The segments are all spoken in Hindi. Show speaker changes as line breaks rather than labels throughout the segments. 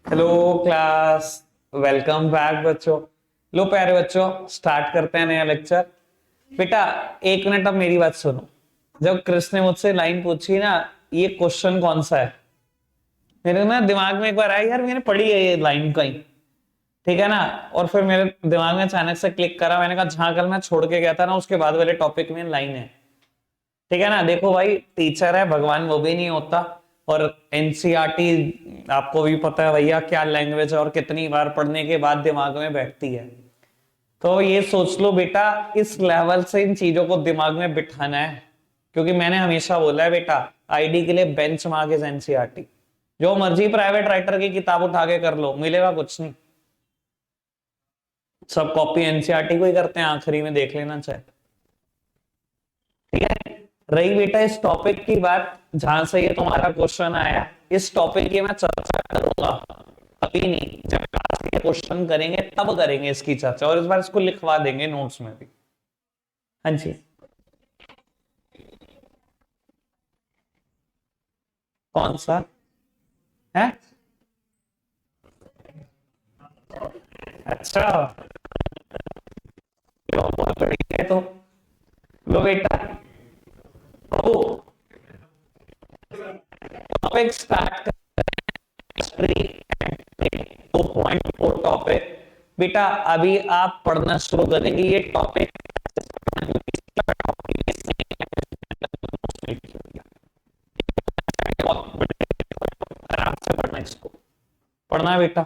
Hello class. वेलकम बैक बच्चों। लो प्यारे बच्चों, स्टार्ट करते हैं नया लेक्चर। बेटा, एक मिनट अब मेरी बात सुनो। जब क्रिस ने मुझसे लाइन पूछी ना, ये क्वेश्चन कौन सा है, मेरे ना दिमाग में एक बार आया, यार मैंने पढ़ी है ये लाइन कहीं। ठीक है ना। और फिर मेरे दिमाग में अचानक से क्लिक करा, मैंने कहा जहां कल मैं छोड़ के गया था ना, उसके बाद वाले टॉपिक में लाइन है। ठीक है ना। देखो भाई, टीचर है भगवान, वो भी नहीं होता। और एनसीईआरटी आपको भी पता है भैया क्या लैंग्वेज है, और कितनी बार पढ़ने के बाद दिमाग में बैठती है। तो ये सोच लो बेटा, इस लेवल से इन चीजों को दिमाग में बिठाना है। क्योंकि मैंने हमेशा बोला है बेटा, आईडी के लिए बेंच मार्क इज एनसीईआरटी। जो मर्जी प्राइवेट राइटर की किताब उठा के कर लो, मिलेगा कुछ नहीं। सब कॉपी एनसीईआरटी को ही करते हैं, आखिरी में देख लेना चाहे। ठीक है। रही बेटा इस टॉपिक की बात, जहां से ये तुम्हारा क्वेश्चन आया, इस टॉपिक की मैं चर्चा करूंगा। अभी नहीं, जब क्लास के क्वेश्चन करेंगे तब करेंगे इसकी चर्चा, और इस बार इसको लिखवा देंगे नोट्स में भी। हाँ जी। कौन सा है? अच्छा, लो बहुत बढ़िया है। तो लो बेटा, तो टॉपिक स्टार्ट। 2.4 टॉपिक। बेटा अभी आप पढ़ना शुरू करेंगे ये टॉपिक। आराम से पढ़ना इसको। पढ़ना है बेटा।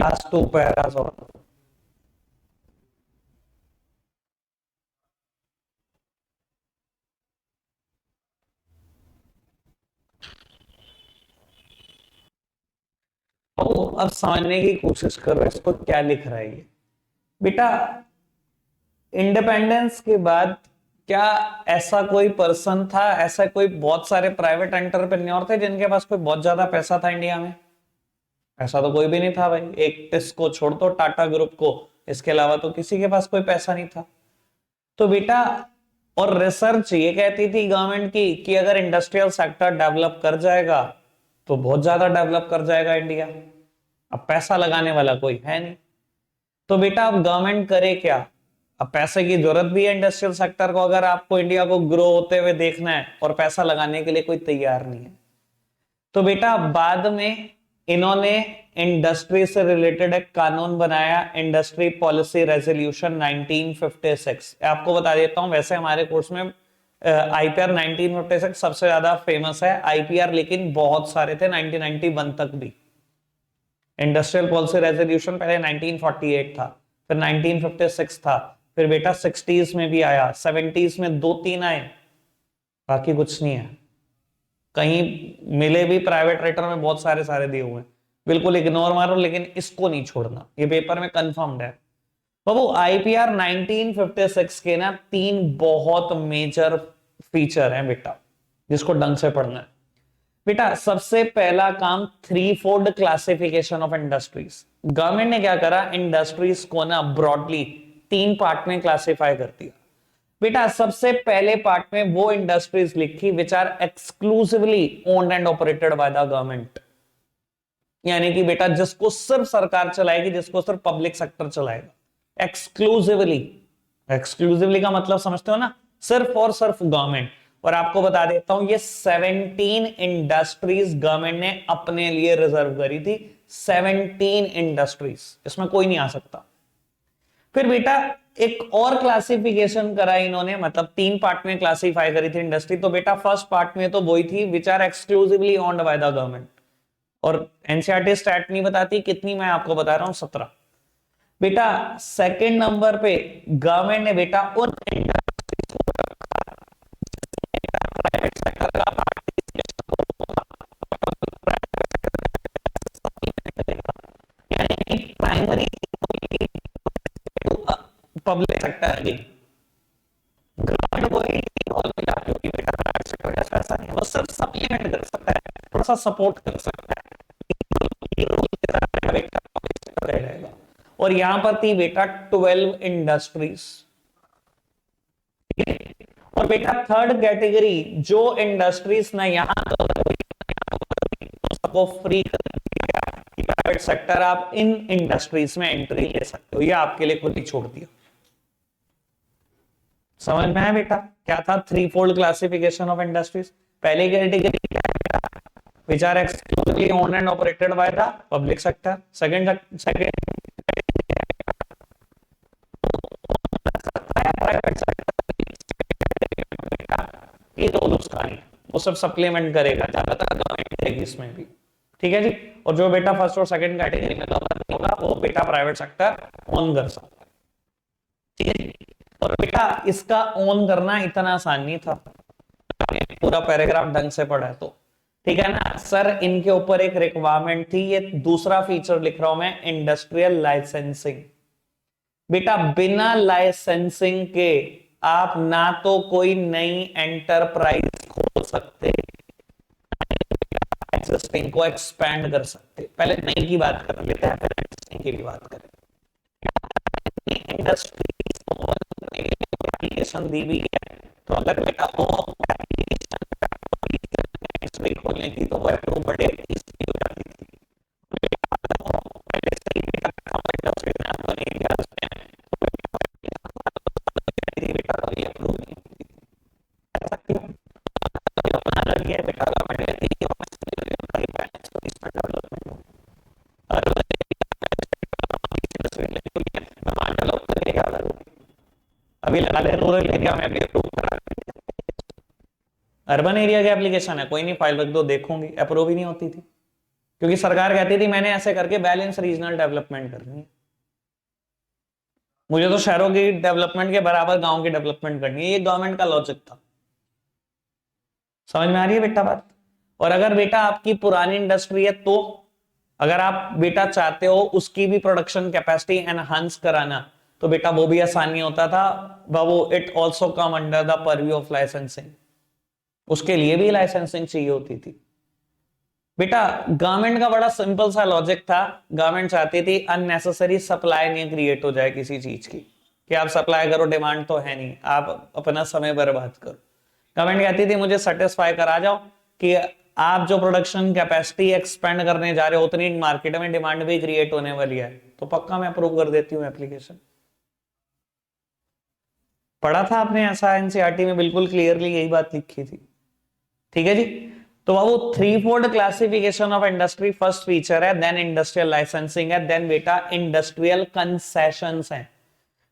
लास्ट 2 पैरास और तो अब समझने की कोशिश करो इसको क्या लिख रहा है ये। बेटा, इंडिपेंडेंस के बाद क्या ऐसा कोई पर्सन था, ऐसा कोई बहुत सारे प्राइवेट एंटरप्रेन्योर थे जिनके पास कोई बहुत ज्यादा पैसा था इंडिया में? ऐसा तो कोई भी नहीं था भाई। एक टिस्क को छोड़ दो, टाटा ग्रुप को, इसके अलावा तो किसी के पास कोई पैसा नहीं था। तो बेटा, और रिसर्च ये कहती थी गवर्नमेंट की कि अगर इंडस्ट्रियल सेक्टर डेवलप कर जाएगा तो बहुत ज्यादा डेवलप कर जाएगा इंडिया। अब पैसा लगाने वाला कोई है नहीं। तो बेटा अब गवर्नमेंट करे क्या? अब पैसे की जरूरत भी है इंडस्ट्रियल सेक्टर को, अगर आपको इंडिया को ग्रो होते हुए देखना है, और पैसा लगाने के लिए कोई तैयार नहीं है। तो बेटा बाद में इन्होंने इंडस्ट्री से रिलेटेड एक कानून बनाया, इंडस्ट्री पॉलिसी रेजोल्यूशन 1956। आपको बता देता हूं, वैसे हमारे कोर्स में आईपीआर 1956 सबसे ज्यादा फेमस है आईपीआर, लेकिन बहुत सारे थे 1991 तक भी। इंडस्ट्रियल पॉलिसी रेजोल्यूशन पहले 1948 था, फिर 1956 था, फिर बेटा 60s में भी आया, 70s में 2-3 आए, बाकी कुछ नहीं है। कहीं मिले भी प्राइवेट राइटर में बहुत सारे सारे दिए हुए हैं, बिल्कुल इग्नोर मारो, लेकिन इसको नहीं छोड़ना, ये पेपर में कंफर्म्ड है। बाबू आईपीआर 1956 के ना 3 बहुत मेजर फीचर हैं बेटा, जिसको ढंग से पढ़ना है। बेटा सबसे पहला काम three fold classification of industries. Government ने क्या करा, इंडस्ट्रीज को ना ब्रॉडली 3 पार्ट में क्लासिफाई कर दिया। बेटा सबसे पहले पार्ट में वो इंडस्ट्रीज लिखी which are exclusively owned and operated by the government, यानी कि बेटा जिसको सिर्फ सरकार चलाएगी, जिसको सिर्फ पब्लिक सेक्टर चलाएगा। एक्सक्लूसिवली, एक्सक्लूसिवली का मतलब समझते हो ना, सिर्फ और सिर्फ गवर्नमेंट। और आपको बता देता हूं ये 17 इंडस्ट्रीज गवर्नमेंट ने अपने लिए रिजर्व करी थी। 17 इंडस्ट्रीज, इसमें कोई नहीं आ सकता। फिर बेटा एक और क्लासिफिकेशन करा इन्होंने, मतलब 3 पार्ट में क्लासिफाई करी थी इंडस्ट्री। तो बेटा फर्स्ट पार्ट में तो वही थी which are exclusively owned by the government, और एनसीईआरटी स्टैट नहीं बताती कितनी, मैं आपको बता रहा हूं 17। बेटा सेकंड नंबर पे गवर्नमेंट ने बेटा उन प्राइवेट सेक्टर का यानी कि प्राइमरी पब्लिक सेक्टर की गवर्नमेंट को क्योंकि बेटा प्राइवेट सेक्टर का पैसा नहीं, वो सिर्फ सप्लीमेंट कर सकता है, थोड़ा सा सपोर्ट कर सकता है। और यहां पर थी बेटा 12 इंडस्ट्रीज। और बेटा थर्ड कैटेगरी जो इंडस्ट्रीज ना यहां सबको फ्री कर दिया, प्राइवेट सेक्टर आप इन इंडस्ट्रीज में एंट्री ले सकते हो, ये आपके लिए खुद ही छोड़ दिया। समझ में आया बेटा क्या था three fold classification of industries? पहली category which are exclusively owned and operated by the public sector. Second private sector, ये तो उसका नहीं, वो सब सप्लीमेंट करेगा, ज्यादातर गवर्नमेंट करेगी इसमें भी। ठीक है जी। और जो बेटा फर्स्ट और सेकंड कैटेगरी में गवर्नमेंट होगा वो बेटा प्राइवेट सेक्टर ओन कर सकता है। ठीक है जी। और बेटा इसका ओन करना इतना आसान नहीं था, पूरा पैराग्राफ ढंग से पढ़ा है तो ठीक है ना सर। इनके ऊपर एक रिक्वायरमेंट थी, ये दूसरा फीचर लिख रहा हूं मैं, इंडस्ट्रियल लाइसेंसिंग। बेटा बिना लाइसेंसिंग के आप ना तो कोई नई एंटरप्राइज खोल सकते, एग्जिस्टिंग को एक्सपैंड कर सकते। पहले नई की बात कर लेते हैं, फिर एग्जिस्टिंग की भी बात करें। इंडस्ट्रीज को एप्लीकेशन दी हुई है, तो अगर बेटा वो खोलने की तो वो अप्रूव बड़े हो जाती थी। अभी लगा ले रूरल एरिया में भी अप्रूव करा, अर्बन एरिया की एप्लीकेशन है, कोई नहीं फाइल रख दो देखूंगी, अप्रूव ही नहीं होती थी, क्योंकि सरकार कहती थी मैंने ऐसे करके बैलेंस रीजनल डेवलपमेंट करनी है, मुझे तो शहरों की डेवलपमेंट के बराबर गांव की डेवलपमेंट करनी है, ये गवर्नमेंट का लॉजिक था। समझ में आ रही है बेटा बात? और अगर बेटा आपकी पुरानी इंडस्ट्री है तो अगर आप बेटा चाहते हो उसकी भी प्रोडक्शन कैपेसिटी एनहांस कराना तो बेटा वो भी आसान नहीं होता था, वो it also come under the purview of licensing, उसके लिए भी लाइसेंसिंग चाहिए होती थी। बेटा गवर्नमेंट का बड़ा सिंपल सा लॉजिक था, गवर्नमेंट चाहती थी अननेसेसरी सप्लाई नहीं क्रिएट हो जाए किसी चीज की, कि आप सप्लाई करो, डिमांड तो है नहीं, आप अपना समय बर्बाद करो। गवर्नमेंट कहती थी मुझे सेटिस्फाई करा जाओ कि आप जो प्रोडक्शन कैपेसिटी एक्सपेंड करने जा रहे हो उतनी मार्केट में डिमांड भी क्रिएट होने वाली है, तो पक्का मैं अप्रूव कर देती हूँ एप्लीकेशन। पढ़ा था आपने ऐसा एनसीईआरटी में, बिल्कुल क्लियरली यही बात लिखी थी। ठीक है जी। तो वो three fold classification of industry first feature है, देन इंडस्ट्रियल लाइसेंसिंग है, देन बेटा इंडस्ट्रियल कंसेशंस है।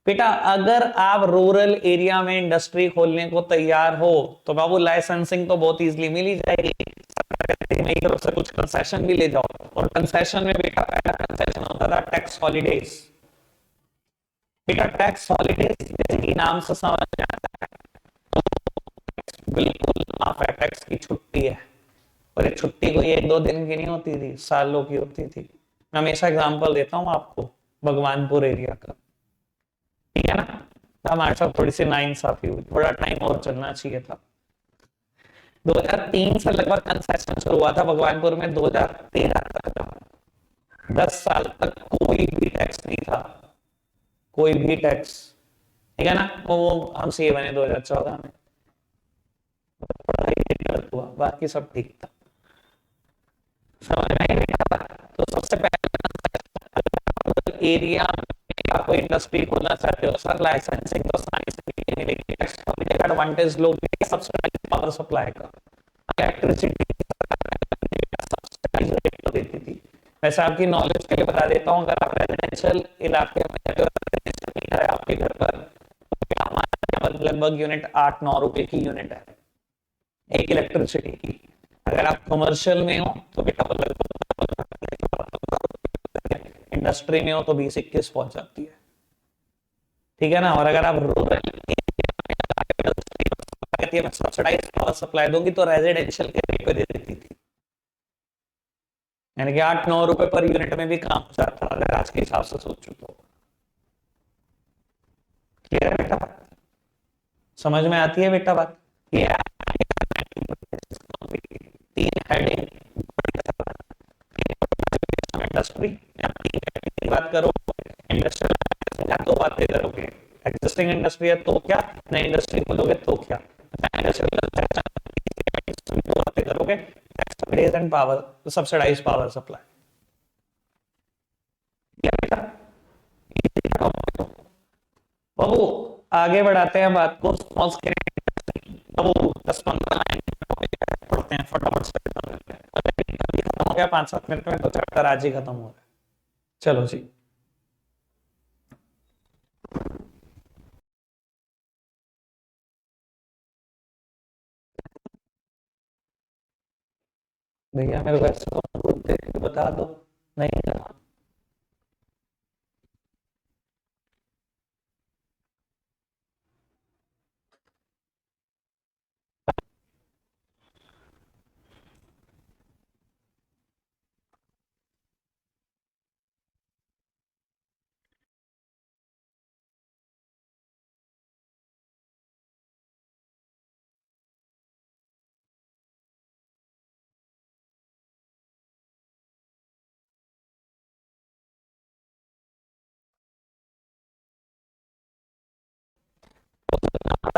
बेटा अगर आप रूरल एरिया में इंडस्ट्री खोलने को तैयार हो तो बाबू लाइसेंसिंग तो बहुत इजीली मिल ही जाएगी, मेरी तरफ से कुछ कंसेशन भी ले जाओ। और कंसेशन में बेटा पहला कंसेशन होता था टैक्स हॉलीडेज। बेटा टैक्स हॉलीडेज जैसे कि नाम से समझ में आता है, बिल्कुल माफ है, टैक्स की छुट्टी है, और ये छुट्टी कोई 1-2 दिन की नहीं होती थी, सालों की होती थी। मैं हमेशा एग्जांपल देता हूँ आपको भगवानपुर एरिया का, ठीक है ना, हमारे साथ थोड़ी सी नाइंसाफी हुई, थोड़ा टाइम और चलना चाहिए था। 2003 से लगभग कंस्ट्रक्शन शुरू हुआ था भगवानपुर में, 2013 तक 10 साल तक कोई भी टैक्स नहीं था, कोई भी टैक्स। ठीक है ना, वो हम सीए बने 2014 में, पढ़ाई गलत हुआ, बाकी सब ठीक था। समझ में नहीं आता। तो सबसे पहले एरिया में आप कोई इंडस्ट्री खोलना चाहते हो सर, लाइसेंसिंग तो साइंस की मिलेगी, एडवांटेज लोग सब्सिडाइज पावर सप्लाई का, इलेक्ट्रिसिटी रेट देती थी। वैसे आपकी नॉलेज के लिए बता देता हूँ, अगर आप रेजिडेंशियल इलाके में है आपके घर पर, लगभग यूनिट 8-9 रुपए की यूनिट है एक इलेक्ट्रिसिटी की। अगर आप कमर्शियल में हो तो बेटा इंडस्ट्री में हो तो 20-21 पहुंच जाती है। ठीक है ना, और अगर आप रूरल सब्सिडाइज पावर सप्लाई दोगी तो रेजिडेंशियल के रेट पे दे देती थी, यानी कि 8-9 रुपए पर यूनिट में भी काम हो जाता अगर आज के हिसाब से सोचो तो। क्लियर है बेटा, समझ में आती है बेटा बात? ये तीन हेडिंग इंडस्ट्री, बात करो इंडस्ट्रियल, दो बातें करोगे, एग्जिस्टिंग इंडस्ट्री है तो क्या, नई इंडस्ट्री खोलोगे तो क्या, दो बातें करोगे, subsidize and power, subsidize power supply. बाबू आगे बढ़ाते हैं बात को, स्मॉल स्केल। बाबू 10-15 लाइन पढ़ते हैं फटाफट से, खत्म हो गया 5-7 मिनट में, तो चैप्टर आज ही खत्म हो रहा है। चलो जी, भैया मेरे को ऐसा बोलते बता दो, नहीं कहा।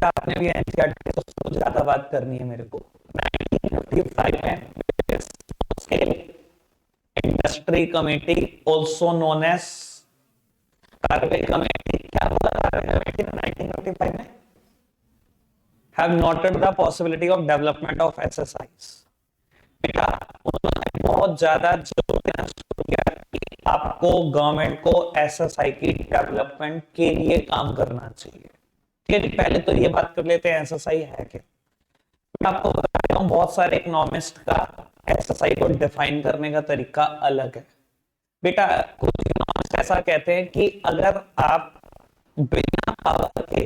आपने भी एनसीईआरटी तो ज्यादा बात करनी है मेरे को। 1955 में scale industry committee also known as Karve committee, क्या बोला कार्बे कमेटी ने 1955 में, have noted the possibility of development of SSIs। बेटा उन्होंने बहुत ज्यादा जोर देना शुरू किया कि आपको गवर्नमेंट को एसएसआई की डेवलपमेंट के लिए काम करना चाहिए। ठीक है, पहले तो ये बात कर लेते हैं एसएसआई है क्या। मैं आपको बता रहा हूँ, बहुत सारे इकोनॉमिस्ट का एसएसआई को डिफाइन करने का तरीका अलग है। बेटा कुछ इकोनॉमिस्ट ऐसा कहते हैं कि अगर आप बिना पावर के,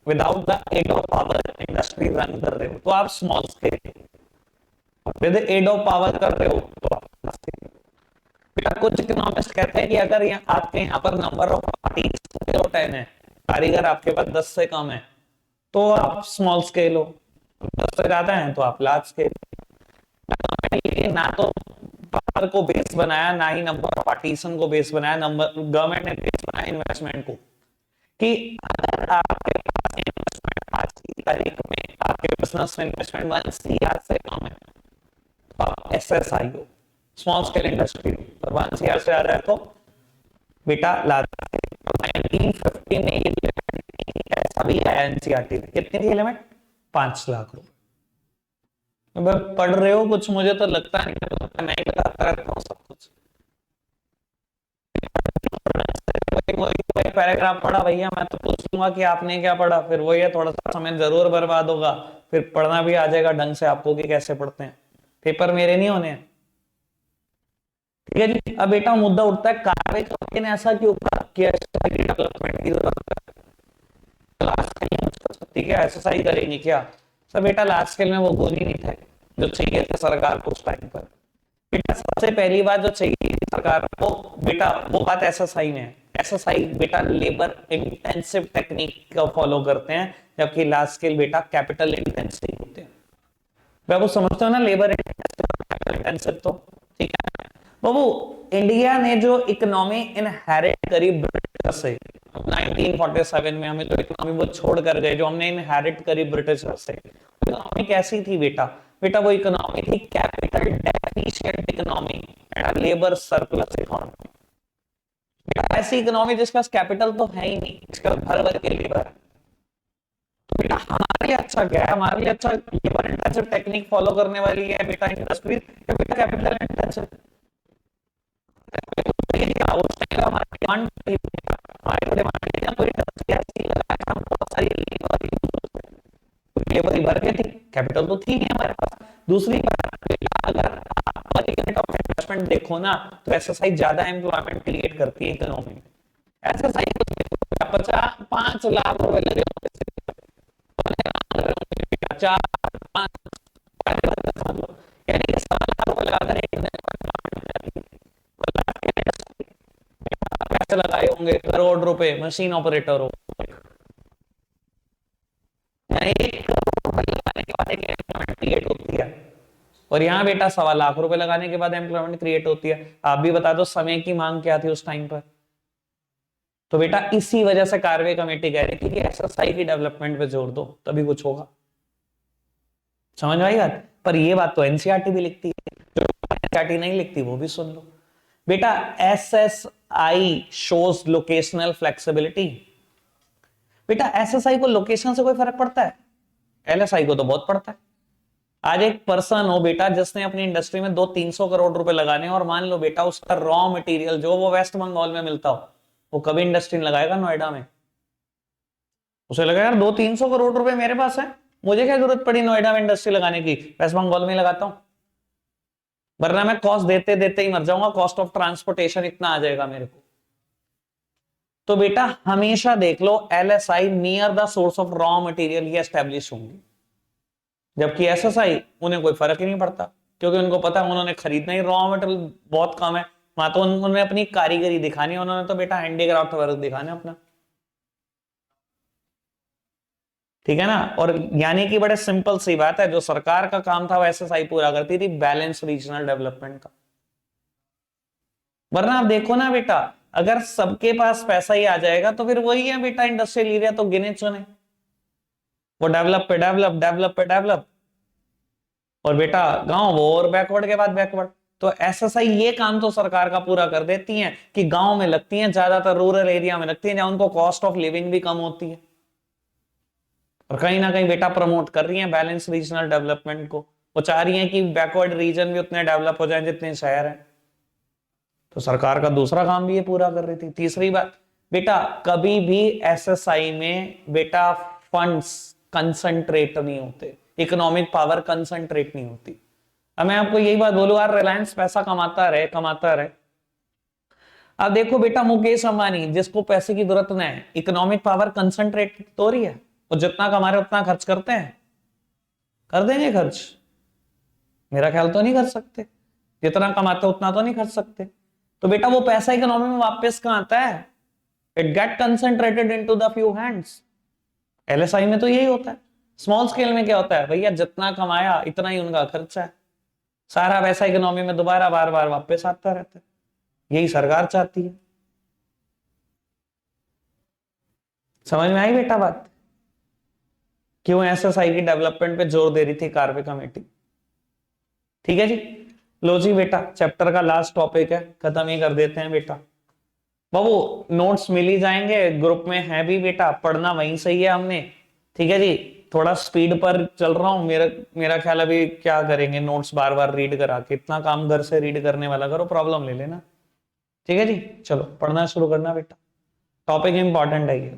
without the aid of power industry run कर रहे हो तो आप small scale, with aid of power कर रहे हो तो आप। बेटा कुछ इकोनॉमिस्ट कहते हैं कि अगर आपके यहाँ पर नंबर ऑफ पार्टीज 10 है, कारीगर आपके पास 10 से कम है तो आप स्मॉल स्केल हो, 10 से ज्यादा है तो आप लार्ज स्केल। ना तो पावर को बेस बनाया, ना ही नंबर ऑफ पार्टीशन को बेस बनाया, नंबर गवर्नमेंट ने बेस बनाया इन्वेस्टमेंट को, कि अगर आपके पास इन्वेस्टमेंट आज की तारीख में आपके बिजनेस में इन्वेस्टमेंट 1 सीआर से कम है तो आप एसएसआई हो, स्मॉल स्केल इंडस्ट्री हो, और 1 सीआर से ज्यादा है तो बेटा लार्ज। 1950 में ये ऐसा भी है एनसीईआरटी में, कितनी थी लिमिट, 5 लाख रुपए। पढ़ रहे हो कुछ, मुझे तो लगता नहीं, मैं ही बताता रहता हूँ सब कुछ। पैराग्राफ पढ़ा भैया, मैं तो पूछूंगा कि आपने क्या पढ़ा, फिर वही है, थोड़ा सा समय जरूर बर्बाद होगा, फिर पढ़ना भी आ जाएगा ढंग से आपको कि कैसे पढ़ते हैं। पेपर मेरे नहीं होने हैं। ठीक है जी, अब बेटा मुद्दा उठता है कार्बे कमेटी ने ऐसा क्यों कहा कि डेवलपमेंट की जरूरत है, ठीक है एसएसआई करेंगे क्या। सर बेटा लार्ज स्केल में वो गोल ही नहीं था जो चाहिए था सरकार को उस टाइम पर। बेटा सबसे पहली बात जो चाहिए सरकार को, बेटा वो बात एसएसआई में है। एसएसआई बेटा लेबर इंटेंसिव टेक्निक का फॉलो करते हैं, जबकि लार्ज स्केल बेटा कैपिटल इंटेंसिव होते हैं। बाबू समझते हो ना, लेबर इंटेंसिव तो, ठीक है बाबू। इंडिया ने जो इकोनॉमी इनहेरिट करी ब्रिटिश से 1947 में, हमें जो इकोनॉमी वो छोड़ कर गए, जो हमने इनहेरिट करी ब्रिटिश से, इकोनॉमी कैसी थी बेटा? बेटा वो इकोनॉमी थी capital deficient economy and labour surplus economy. ऐसी इकोनॉमी जिसके पास कैपिटल तो है ही नहीं, जिसके पास भर भर के लेबर है। तो बेटा हमारे लिए अच्छा क्या है? हमारे लिए अच्छा लेबर इंटेंसिव टेक्निक फॉलो करने वाली है बेटा इंडस्ट्री, या बेटा कैपिटल इंटेंसिव? उस टाइम का हमारा डिमांड, हमारी डिमांड कोई इंडस्ट्री ऐसी लगा कि हम बहुत सारी लेबर भर के थी, कैपिटल तो थी नहीं हमारे पास। दूसरी बात, अगर पर यूनिट ऑफ इन्वेस्टमेंट देखो ना, तो एसएसआई ज्यादा एम्प्लॉयमेंट क्रिएट करती है इकोनॉमी में। एसएसआई को 5 लाख रुपए लगे, 4 5, यानी कि 7 लाख रुपए लगाकर पैसे लगाए होंगे, करोड़ रुपए मशीन ऑपरेटर हो, यानी 1 करोड़ रुपए लगाने के बाद एक एम्प्लॉयमेंट क्रिएट होती है। और यहाँ बेटा 1.25 लाख लगाने के बाद एम्प्लॉयमेंट क्रिएट होती है। आप भी बता दो समय की मांग क्या थी उस टाइम पर? तो बेटा इसी वजह से कार्वे कमेटी कह रही थी कि एसएसआई की डेवलपमेंट पे जोर दो, तभी कुछ होगा। समझ में आई बात? पर ये बात तो एनसीईआरटी भी लिखती है, जो एनसीईआरटी नहीं लिखती वो भी सुन लो बेटा। SSI shows locational flexibility. बेटा एसएसआई को लोकेशन से कोई फर्क पड़ता है? एलएसआई को तो बहुत पड़ता है। आज एक पर्सन हो बेटा जिसने अपनी इंडस्ट्री में 200-300 करोड़ रुपए लगाने, और मान लो बेटा उसका रॉ मटेरियल जो वो वेस्ट बंगाल में मिलता हो, वो कभी इंडस्ट्री लगाएगा नोएडा में? उसे लगा यार 200-300 करोड़ रुपए मेरे पास है, मुझे क्या जरूरत पड़ी नोएडा में इंडस्ट्री लगाने की, वेस्ट बंगाल में लगाता हूं, वरना मैं कॉस्ट देते देते ही मर जाऊंगा, कॉस्ट ऑफ ट्रांसपोर्टेशन इतना आ जाएगा मेरे को। तो बेटा हमेशा देख लो LSI near the source of raw material ही एस्टेब्लिश होंगी, जबकि एसएसआई उन्हें कोई फर्क ही नहीं पड़ता, क्योंकि उनको पता है उन्होंने खरीदना ही, रॉ मटेरियल बहुत कम है वहां, तो उन्होंने अपनी कारीगरी दिखानी है, उन्होंने तो बेटा हैंडीक्राफ्ट वर्क दिखाना है अपना, ठीक है ना। और यानी कि बड़े सिंपल सी बात है, जो सरकार का काम था वो एसएसआई पूरा करती थी, बैलेंस रीजनल डेवलपमेंट का। वरना आप देखो ना बेटा, अगर सबके पास पैसा ही आ जाएगा तो फिर वही है बेटा, इंडस्ट्रियल एरिया तो गिने चुने, वो डेवलप पे डेवलप, डेवलप पे डेवलप, और बेटा गांव वो और बैकवर्ड के बाद बैकवर्ड। तो एसएसआई ये काम तो सरकार का पूरा कर देती हैं कि गांव में लगती हैं, ज्यादातर रूरल एरिया में लगती हैं, जहां उनको कॉस्ट ऑफ लिविंग भी कम होती है, और कहीं ना कहीं बेटा प्रमोट कर रही हैं बैलेंस रीजनल डेवलपमेंट को। वो चाह रही हैं कि बैकवर्ड रीजन भी उतने डेवलप हो जाएं जितने शहर हैं। तो सरकार का दूसरा काम भी ये पूरा कर रही थी। तीसरी बात बेटा, कभी भी एसएसआई में बेटा फंड्स कंसंट्रेट नहीं होते, इकोनॉमिक पावर कंसंट्रेट नहीं होती। अब मैं आपको यही बात बोलूं यार, रिलायंस पैसा कमाता रहे कमाता रहे। अब देखो बेटा मुकेश अंबानी, जिसको पैसे की जरूरत नहीं है, इकोनॉमिक पावर कंसंट्रेट तो हो रही है, वो जितना कमा रहे उतना खर्च करते हैं, कर देंगे खर्च? मेरा ख्याल तो नहीं कर सकते, जितना कमाते उतना तो नहीं खर्च सकते। तो बेटा वो पैसा इकोनॉमी में वापस कहां आता है? It get concentrated into the few hands. LSI में तो यही होता है। स्मॉल स्केल में क्या होता है भैया, जितना कमाया इतना ही उनका खर्चा है, सारा पैसा इकोनॉमी में दोबारा बार बार वापस आता रहता है। यही सरकार चाहती है। समझ में आई बेटा बात? क्यों एसएसआई की डेवलपमेंट पे जोर दे रही थी कार्वे कमेटी? ठीक है जी। लो जी बेटा, चैप्टर का लास्ट टॉपिक है, खत्म ही कर देते हैं बेटा। बाबू नोट्स मिल ही जाएंगे, ग्रुप में है भी बेटा, पढ़ना वहीं से ही है हमने, ठीक है जी। थोड़ा स्पीड पर चल रहा हूं, मेरा मेरा ख्याल अभी क्या करेंगे, नोट्स बार बार रीड करा के, इतना काम घर से रीड करने वाला करो, प्रॉब्लम ले लेना, ठीक है जी। चलो पढ़ना शुरू करना बेटा, टॉपिक इंपॉर्टेंट है ये।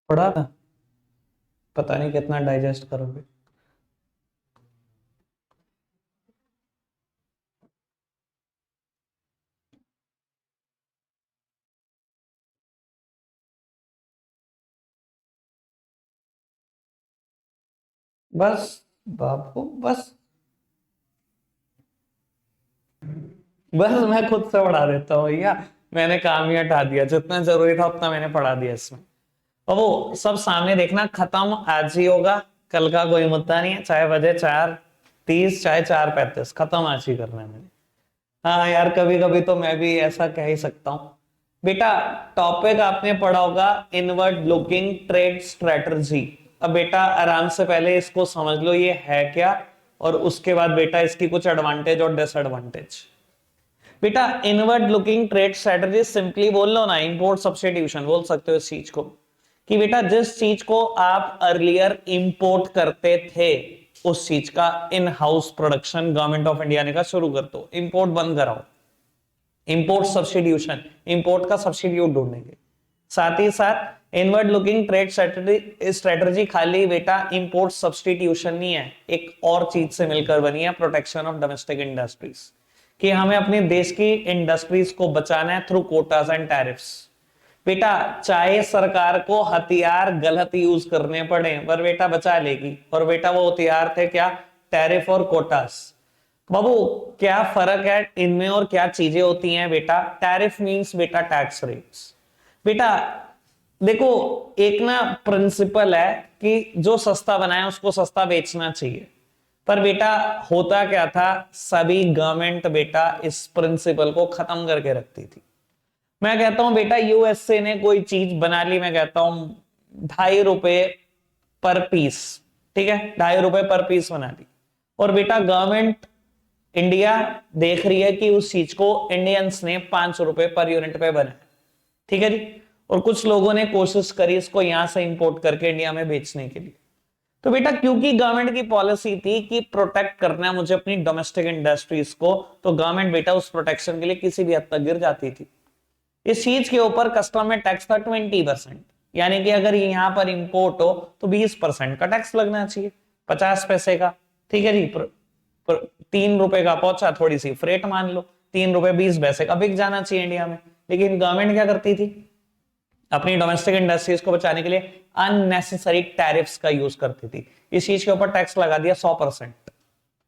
पढ़ा था? पता नहीं कितना डाइजेस्ट करोगे। बस बाबू बस, बस मैं खुद से पढ़ा देता हूँ भैया। मैंने काम ही हटा दिया, जितना जरूरी था उतना मैंने पढ़ा दिया इसमें। और वो सब सामने देखना, खत्म आज ही होगा, कल का कोई मुद्दा नहीं है, चाहे बजे 4:30 चाहे 4:35, खत्म आज ही करना है मैंने। हाँ यार, कभी कभी तो मैं भी ऐसा कह ही सकता हूँ। बेटा टॉपिक आपने पढ़ा होगा इनवर्ड लुकिंग ट्रेड स्ट्रेटजी। अब बेटा आराम से पहले इसको समझ लो ये है क्या, और उसके बाद बेटा इसकी कुछ एडवांटेज और डिसएडवांटेज। बेटा inward looking trade strategy simply बोल लो ना, इंपोर्ट सब्स्टिट्यूशन बोल सकते हो इस चीज को। कि बेटा जिस चीज को आप अर्लियर इंपोर्ट करते थे उस चीज का in house production government of India ने कहा शुरू कर दो, इंपोर्ट बंद कराओ। इंपोर्ट सब्स्टिट्यूशन, इंपोर्ट का सब्स्टिट्यूट ढूंढेंगे। साथ ही साथ इनवर्ड लुकिंग ट्रेड स्ट्रेटजी खाली बेटा इंपोर्ट सब्स्टिट्यूशन नहीं है, एक और चीज से मिलकर बनी है, प्रोटेक्शन ऑफ डोमेस्टिक इंडस्ट्रीज। कि हमें अपने देश की इंडस्ट्रीज को बचाना है थ्रू कोटास एंड टैरिफ्स। बेटा चाहे सरकार को हथियार गलत यूज करने पड़े पर बेटा बचा लेगी, और बेटा वो हथियार थे क्या, टैरिफ और कोटास। बाबू क्या फर्क है इनमें और क्या चीजें होती हैं बेटा। टैरिफ मींस बेटा टैक्स रेट्स। बेटा देखो एक ना प्रिंसिपल है कि जो सस्ता बनाए उसको सस्ता बेचना चाहिए, पर बेटा होता क्या था, सभी गवर्नमेंट बेटा इस प्रिंसिपल को खत्म करके रखती थी। मैं कहता हूं बेटा यूएसए ने कोई चीज बना ली, मैं कहता हूं ₹2.5 पर पीस, ठीक है, ₹2.5 पर पीस बना ली, और बेटा गवर्नमेंट इंडिया देख रही है कि उस चीज को इंडियंस ने ₹5 पर यूनिट पे बनाया, ठीक है जी। और कुछ लोगों ने कोशिश करी इसको यहां से इंपोर्ट करके इंडिया में बेचने के लिए। तो बेटा क्योंकि गवर्नमेंट की पॉलिसी थी कि प्रोटेक्ट करना है मुझे अपनी डोमेस्टिक इंडस्ट्रीज को, तो गवर्नमेंट बेटा उस प्रोटेक्शन के लिए किसी भी हद तक गिर जाती थी। इस चीज के ऊपर कस्टम में टैक्स था 20%, यानी कि अगर यहां पर इंपोर्ट हो तो 20% का टैक्स लगना चाहिए, 50 पैसे का, ठीक है जी। ₹3 का पहुंचा, थोड़ी सी फ्रेट मान लो, ₹3.20 का बिक जाना चाहिए इंडिया में। लेकिन गवर्नमेंट क्या करती थी, अपनी डोमेस्टिक इंडस्ट्रीज को बचाने के लिए अननेसेसरी टैरिफ्स का यूज करती थी। इस चीज के ऊपर टैक्स लगा दिया 100%,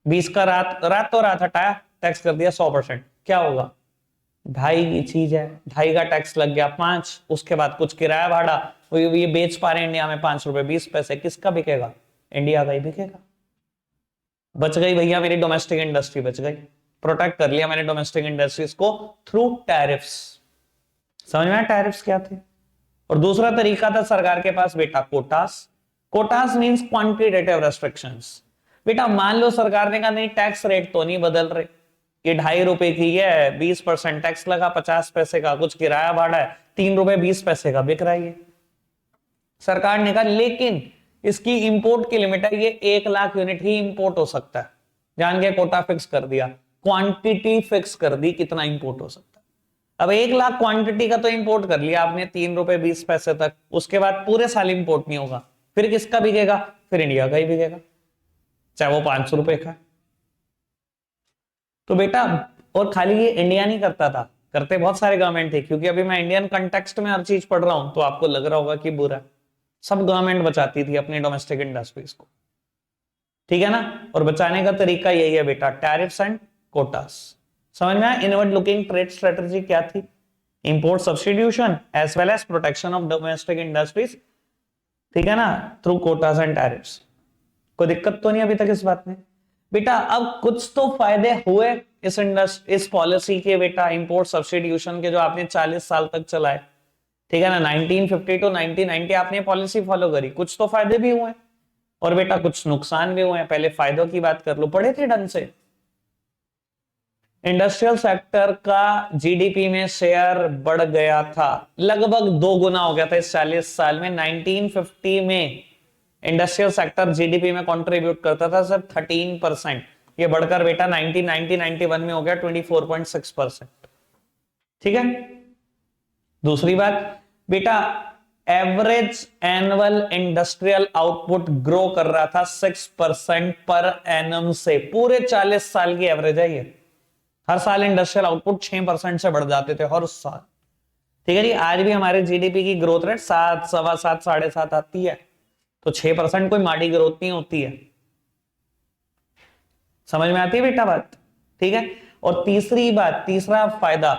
20 का रात हटाया, टैक्स कर दिया 100%। क्या होगा, 2.5 की चीज है, 2.5 का टैक्स लग गया 5, उसके बाद कुछ किराया भाड़ा, ये बेच पा रहे इंडिया में ₹5.20, किसका बिकेगा, इंडिया का ही बिकेगा। बच गई भैया मेरी डोमेस्टिक इंडस्ट्री, बच गई, प्रोटेक्ट कर लिया मैंने डोमेस्टिक इंडस्ट्रीज को थ्रू टैरिफ्स। समझ में आया टैरिफ्स क्या थे। और दूसरा तरीका था सरकार के पास बेटा quotas. Quotas means quantitative restrictions. बेटा मान लो सरकार ने कहा नहीं टैक्स रेट तो नहीं बदल रहे, ये ₹2.5 की है, 20% टैक्स लगा, 50 पैसे का कुछ किराया भाड़ा है, ₹3.20 का बिक रहा है। सरकार ने कहा लेकिन इसकी इंपोर्ट की लिमिट है, ये 1 लाख यूनिट ही इंपोर्ट हो सकता है। जान के कोटा फिक्स कर दिया, क्वांटिटी फिक्स कर दी कितना इंपोर्ट हो सकता है। अब 1 लाख क्वांटिटी का तो इंपोर्ट कर लिया आपने ₹3.20 तक, उसके बाद पूरे साल इंपोर्ट नहीं होगा, फिर किसका बिकेगा, फिर इंडिया का ही बिकेगा, चाहे वो ₹500 का। तो बेटा और खाली ये इंडिया नहीं करता था, करते बहुत सारे गवर्नमेंट थे, क्योंकि अभी मैं इंडियन कंटेक्स्ट में हर चीज पढ़ रहा हूं तो आपको लग रहा होगा कि बुरा। सब गवर्नमेंट बचाती थी अपनी डोमेस्टिक इंडस्ट्रीज को, ठीक है ना। और बचाने का तरीका यही है बेटा, टैरिफ्स एंड कोटास। समझ में आया इनवर्ड लुकिंग ट्रेड स्ट्रेटजी क्या थी, import substitution as well as protection of domestic industries, ठीक है ना, थ्रू कोटास एंड टैरिफ्स। कोई दिक्कत तो नहीं अभी तक इस बात में। बेटा अब कुछ तो फायदे हुए इस पॉलिसी के बेटा, इंपोर्ट सब्स्टिट्यूशन के, जो आपने 40 साल तक चलाए, ठीक है ना, 1950 टू 1990 आपने पॉलिसी फॉलो करी, कुछ तो फायदे भी हुए और बेटा कुछ नुकसान भी हुए। पहले फायदों की बात कर लो, पढ़े थे ढंग से। इंडस्ट्रियल सेक्टर का जीडीपी में शेयर बढ़ गया था, लगभग 2 गुना हो गया था इस 40 साल में। 1950 में इंडस्ट्रियल सेक्टर जीडीपी में कंट्रीब्यूट करता था सिर्फ 13%, ये बढ़कर बेटा 1991 में हो गया 24.6%, ठीक है। दूसरी बात बेटा average annual industrial output grow कर रहा था 6% पर एनम से। पूरे 40 साल की एवरेज है ये। हर साल इंडस्ट्रियल आउटपुट 6% से बढ़ जाते थे हर साल। ठीक है जी, आज भी हमारे जीडीपी की ग्रोथ रेट 7, 7.25, 7.5 आती है, तो 6% कोई माड़ी ग्रोथ नहीं होती है। समझ में आती है बेटा बात? ठीक है। और तीसरी बात, तीसरा फायदा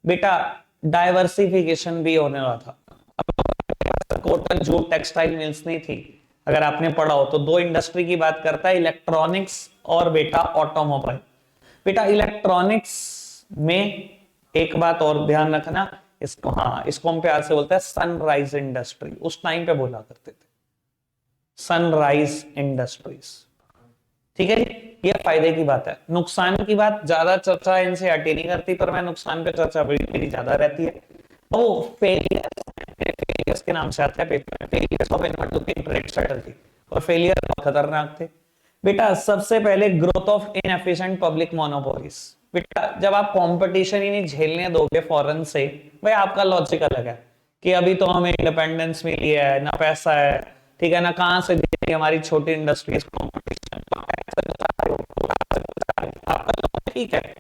बेटा, डाइवर्सिफिकेशन भी होने वाला था। कॉटन जूट टेक्सटाइल मिल्स नहीं थी, अगर आपने पढ़ा हो तो। दो इंडस्ट्री की बात करता है, इलेक्ट्रॉनिक्स और बेटा ऑटोमोबाइल। बेटा इलेक्ट्रॉनिक्स में एक बात और ध्यान रखना, इसको, हाँ, इसको हम प्यार से बोलते हैं सनराइज इंडस्ट्री। उस टाइम पे बोला करते थे सनराइज इंडस्ट्रीज। ठीक है जी, ये फायदे की बात है। नुकसान की बात ज्यादा चर्चा एनसीईआरटी नहीं करती, पर मैं नुकसान पे चर्चा मेरी ज्यादा रहती है। वो फेलियर्स के नाम से आता है पेपर में, failures of inward trade strategy, और फेलियर बहुत खतरनाक थे बेटा। सबसे पहले growth of inefficient public monopolies. बेटा जब आप कंपटीशन ही नहीं झेलने दोगे फॉरेन से, भाई आपका लॉजिक अलग है कि अभी तो हमें इंडिपेंडेंस मिली है, ना पैसा है, ठीक है ना, कहां से देंगे हमारी छोटी इंडस्ट्रीज कंपटीशन, आपका तो ठीक है,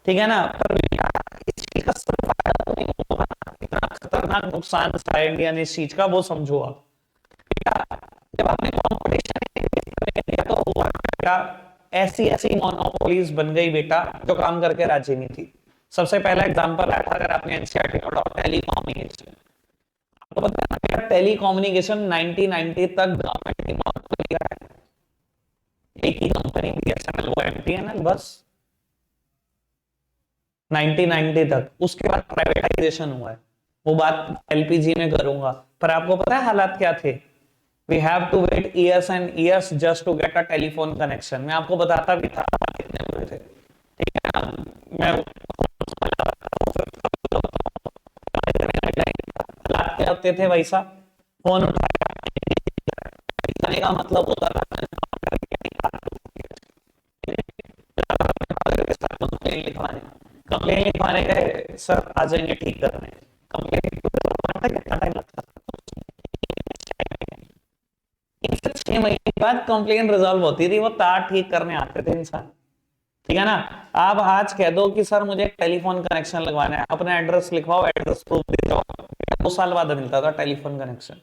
ठीक है ना, पर इस चीज का सिर्फ फायदा तो नहीं होगा ना, इतना खतरनाक नुकसान था इंडिया ने इस चीज का, वो समझो आप। जब आपने कंपटीशन तो हुआ बेटा, ऐसी ऐसी मोनोपोलीज बन गई बेटा जो काम करके राजी नहीं थी। सबसे पहला एग्जांपल है, अगर आपने एनसीईआरटी पढ़ा, टेलीकम्युनिकेशन। आपको पता है ना, टेलीकम्युनिकेशन 1990 तक गवर्नमेंट की मोनोपोली है, एक ही कंपनी बीएसएनएल, वो एमटीएनएल, बस 1990 तक। उसके बाद प्राइवेटाइजेशन हुआ है, वो बात एलपीजी में करूंगा। पर आपको पता है हालात क्या थे? We have to wait years and years just to get a telephone connection. मैं आपको बताता भी था कितने हुए थे, ठीक है ना। मैं हालात क्या होते थे भाई साहब, फोन उठाने का मतलब होता था कंप्लेन लिखवाने गए, सर आ जाएंगे ठीक करने। कंप्लेन कितना टाइम लगता था? 6 महीने बाद कंप्लेन रिजॉल्व होती थी, वो तार ठीक करने आते थे इंसान। ठीक है ना। आप आज कह दो कि सर मुझे टेलीफोन कनेक्शन लगवाना है, अपना एड्रेस लिखवाओ, एड्रेस प्रूफ दे जाओ, 2 साल बाद मिलता था टेलीफोन कनेक्शन।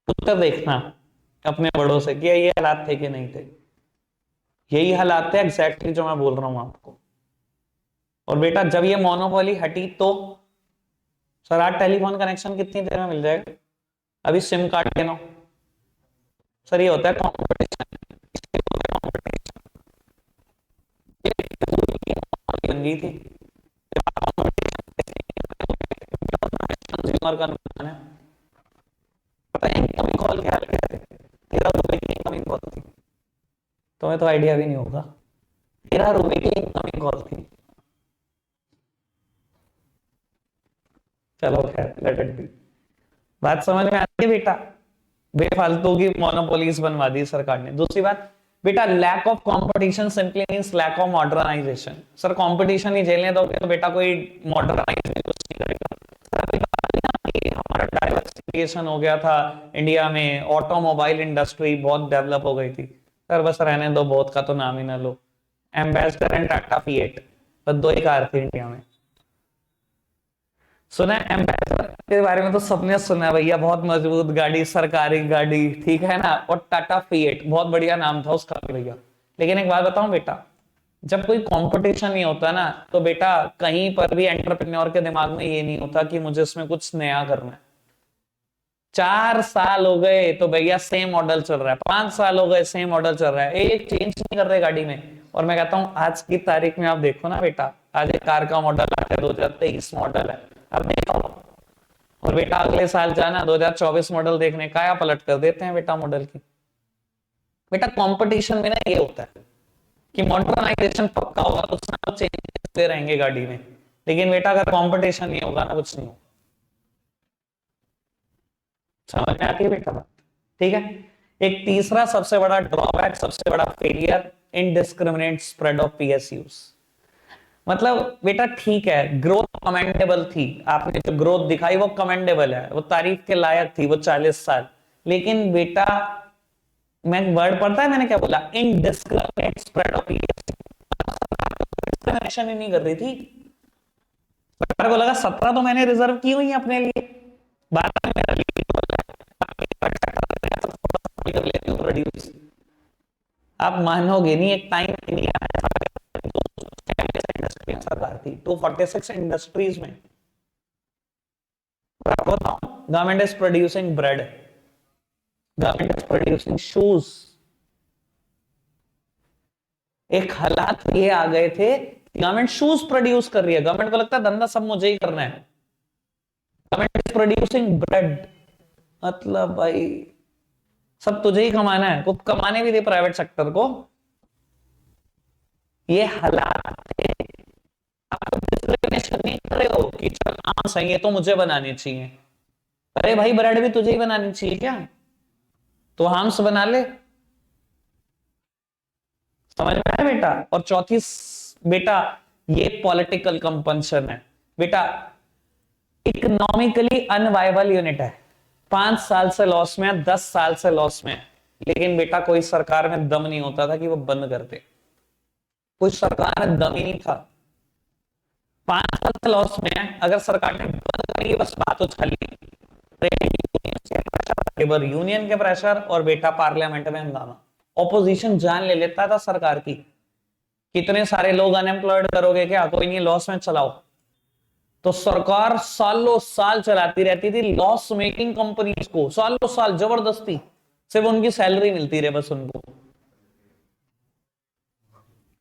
उत्तर देखना अपने बड़ों से कि ये हालात थे कि नहीं थे। यही हालात थे एग्जैक्टली जो मैं बोल रहा हूं आपको। और बेटा जब ये मोनोपोली हटी तो सर आज टेलीफोन कनेक्शन कितनी देर में मिल जाएगा? अभी सिम कार्ड लेना सर, ये होता है कॉम्पिटिशन। बन गई थी, कंज्यूमर का नुकसान है। पता है इनकमिंग कॉल क्या है? 13 रुपए की इनकमिंग कॉल थी, तुम्हें तो आइडिया भी नहीं होगा। 13 रुपए की इनकमिंग कॉल थी। चलो खैर, लेट इट बी। बात समझ में आती है बेटा? बेफालतू की मोनोपोलीज बनवा दी सरकार ने। दूसरी बात बेटा, lack of competition simply means lack of modernization. Sir competition ही झेलने दोगे तो बेटा कोई मॉडर्नाइजेशन नहीं करेगा। हमारा डाइवर्सिफिकेशन हो गया था इंडिया में, ऑटोमोबाइल इंडस्ट्री बहुत डेवलप हो गई थी। सर बस रहने दो, बहुत का तो नाम ही ना लो। एम्बेसडर एंड टाटा फिएट, बस 2 ही कार थी इंडिया में। सुना है एम्बेसडर के बारे में? तो सबने सुना है भैया, बहुत मजबूत गाड़ी, सरकारी गाड़ी, ठीक है ना। और टाटा फिएट बहुत बढ़िया नाम था उसका भैया। लेकिन एक बात बताऊं बेटा, जब कोई कंपटीशन नहीं होता ना, तो बेटा कहीं पर भी एंटरप्रेन्योर के दिमाग में ये नहीं होता कि मुझे इसमें कुछ नया करना है। 4 साल हो गए तो भैया सेम मॉडल चल रहा है, 5 साल हो गए सेम मॉडल चल रहा है, एक चेंज नहीं कर रहे गाड़ी में। और मैं कहता हूं आज की तारीख में आप देखो ना बेटा, आज एक कार का मॉडल आ गया, 2023 मॉडल है, अब देखो। और बेटा अगले साल जाना 2024 मॉडल देखने, काया पलट कर देते हैं बेटा मॉडल की। बेटा कंपटीशन में ना ये होता है कि मॉडर्नाइजेशन पक्का होगा तो चेंज करते रहेंगे गाड़ी में, लेकिन बेटा अगर कंपटीशन नहीं होगा ना, कुछ नहीं होगा। समझ में आती है बेटा बात? ठीक है। एक तीसरा सबसे बड़ा ड्रॉबैक, सबसे बड़ा failure, indiscriminate spread of PSUs. मतलब बेटा ठीक है, ग्रोथ कमेंडेबल थी, आपने जो ग्रोथ दिखाई वो कमेंडेबल है, वो तारीफ के लायक थी वो 40 साल। लेकिन बेटा मैं वर्ड पढ़ता है, मैंने क्या बोला, इनडिस्क्रिमिनेट स्प्रेड ऑफ डिस्क्रिमिनेशन ही नहीं कर रही थी। सरकार को लगा 17 तो मैंने रिजर्व की हुई है अपने लिए, 12 मेरा प्रोड्यूस। आप मानोगे नहीं, एक टाइम इंडिया सरकार थी 246 इंडस्ट्रीज में। Government is producing bread, government is producing shoes. एक हालात ये आ गए थे, गवर्नमेंट शूज प्रोड्यूस कर रही है, गवर्नमेंट को लगता है धंधा सब मुझे ही करना है, गवर्नमेंट इज प्रोड्यूसिंग ब्रेड। मतलब भाई सब तुझे ही कमाना है, कुछ कमाने भी दे प्राइवेट सेक्टर को। ये हालात थे। आप डिस्क्रिमिनेशन नहीं कर रहे हो कि चल हाँ सही है तो मुझे बनानी चाहिए। अरे भाई ब्रेड भी तुझे ही बनानी चाहिए क्या, तो हाम्स बना ले। समझ में आया बेटा। और चौथी बेटा ये पॉलिटिकल कंपल्शन है बेटा, इकोनॉमिकली अनवायबल यूनिट है, 5 साल से लॉस में है, 10 साल से लॉस में है, लेकिन बेटा कोई सरकार में दम नहीं होता था कि वो बंद कर दे, कोई सरकार में दम ही नहीं था। 5 साल से लॉस में है, अगर सरकार ने बंद करी बस बात उछाली, लेबर यूनियन के प्रेशर और बेटा पार्लियामेंट में हंगामा, ऑपोजिशन जान ले लेता था सरकार की। कितने सारे लोग अनएम्प्लॉयड करोगे क्या, कोई नहीं, लॉस में चलाओ। तो सरकार सालों साल चलाती रहती थी लॉस मेकिंग कंपनीज को, सालों साल जबरदस्ती, सिर्फ उनकी सैलरी मिलती रहे बस उनको।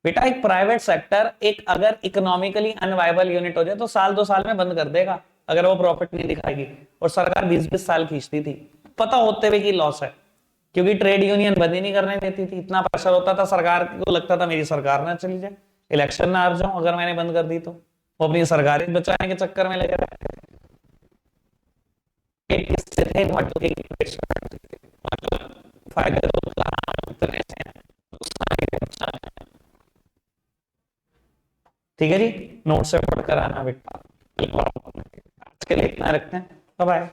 बेटा एक प्राइवेट सेक्टर एक अगर इकोनॉमिकली अनवायबल यूनिट हो जाए तो साल 2 साल में बंद कर देगा, अगर वो प्रॉफिट नहीं दिखाएगी। और सरकार 20-20 साल खींचती थी, पता होते हुए कि लॉस है, क्योंकि ट्रेड यूनियन बंद ही नहीं करने देती थी, इतना प्रेशर होता था सरकार को, लगता था मेरी सरकार ना चली जाए, इलेक्शन ना हार जाऊं अगर मैंने बंद कर दी तो। वो अपनी सरकार बचाने के चक्कर में लगे रहते थे। फायदे तो ठीक है जी, नोट से पढ़कर आना बेटा। आज के लिए इतना रखते हैं, बाय बाय।